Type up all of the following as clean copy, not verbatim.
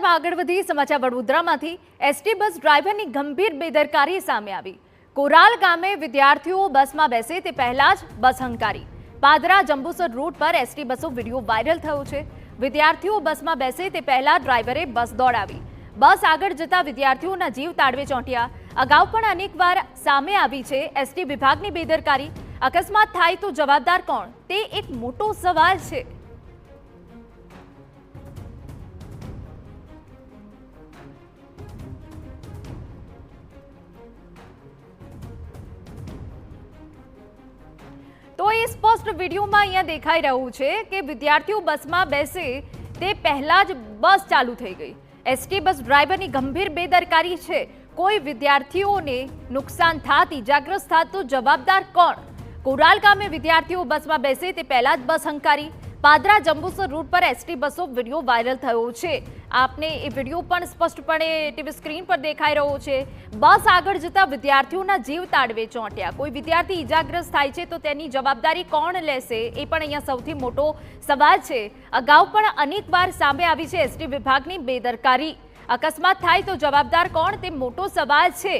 સમાચારમાં આગળ વધી સમાચાર વડોદરામાંથી એસટી બસ ડ્રાઈવરની ગંભીર બેદરકારી સામે આવી। કોરાલ ગામે વિદ્યાર્થીઓ બસમાં બેસે તે પહેલા જ બસ હંકારી। પાદરા જંબુસર રૂટ પર એસટી બસો વિડીયો વાયરલ થયો છે। વિદ્યાર્થીઓ બસમાં બેસે તે પહેલા ડ્રાઈવરે બસ દોડાવી। બસ આગળ જતા વિદ્યાર્થીઓના જીવ તાળવે ચોંટ્યા। અગાઉ પણ અનેકવાર સામે આવી છે એસટી વિભાગની બેદરકારી। અકસ્માત થાય તો જવાબદાર કોણ તે એક મોટો સવાલ છે। तो ये स्पष्ट वीडियो में अहींया देखाई रह्युं छे के विद्यार्थीओ बस में बेसे ते पहला ज बस चालू थई गई। एसटी बस ड्राइवर की गंभीर बेदरकारी छे। कोई विद्यार्थीओ ने नुकसान थात इजाग्रस्त थात तो जवाबदार कोण? कोराल गामे विद्यार्थीओ बस में बेसे ते पहला ज बस हंकारी। पादरा जंबुसर रूट पर एसटी बसों वीडियो वायरल थयो छे। आपने ए वीडियो पण स्पष्टपणे टीवी स्क्रीन पर देखाई रह्यो छे। बस आगळ जता विद्यार्थीओना जीव ताळवे ચોંટ્યા। कोई विद्यार्थी इजाग्रस्त थाय छे तो तेनी जवाबदारी कोण लेशे ए पण अहींया सौथी मोटो सवाल छे। अगाऊ पण अनेकवार सामे आवी छे एसटी विभागनी बेदरकारी। अकस्मात थाय तो जवाबदार कोण ते मोटो सवाल छे।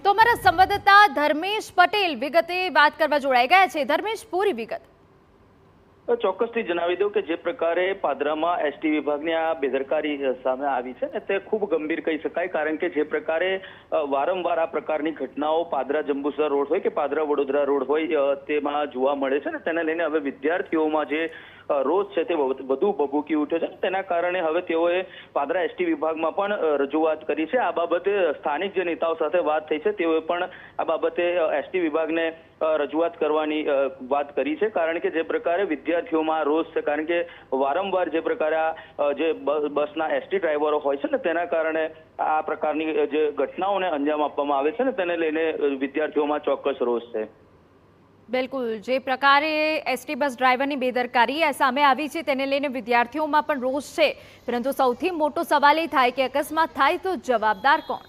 तो हमारा संवाददाता धर्मेश पटेल विगते बात करवा जोड़ाई गया है। धर्मेश, पूरी विगत ચોક્કસથી જણાવી દઉં કે જે પ્રકારે પાદરામાં એસટી વિભાગની આ બેદરકારી સામે આવી છે ને તે ખૂબ ગંભીર કહી શકાય। કારણ કે જે પ્રકારે વારંવાર આ પ્રકારની ઘટનાઓ પાદરા જંબુસર રોડ હોય કે પાદરા વડોદરા રોડ હોય તેમાં જોવા મળે છે ને તેને લઈને હવે વિદ્યાર્થીઓમાં જે રોષ છે તે વધુ ભભૂકી ઉઠ્યો છે। તેના કારણે હવે તેઓએ પાદરા એસટી વિભાગમાં પણ રજૂઆત કરી છે। આ બાબતે સ્થાનિક જે નેતાઓ સાથે વાત થઈ છે તેઓએ પણ આ બાબતે એસટી વિભાગને રજૂઆત કરવાની વાત કરી છે। કારણ કે જે પ્રકારે વિદ્યાર્થીઓમાં રોષ છે, કારણ કે વારંવાર જે પ્રકારે જે બસના એસટી ડ્રાઈવરો હોય છે ને તેના કારણે આ પ્રકારની જે ઘટનાઓને અંજામ આપવામાં આવે છે ને તેને લઈને વિદ્યાર્થીઓમાં ચોક્કસ રોષ છે। बिल्कुल, जे प्रकारे एसटी बस ड्राइवरनी बेदरकारी सामे आवी छे तेने लईने विद्यार्थीओमां पण रोष छे। परंतु सौथी मोटो सवाल ए थाय के अकस्मात थाय तो जवाबदार कोण?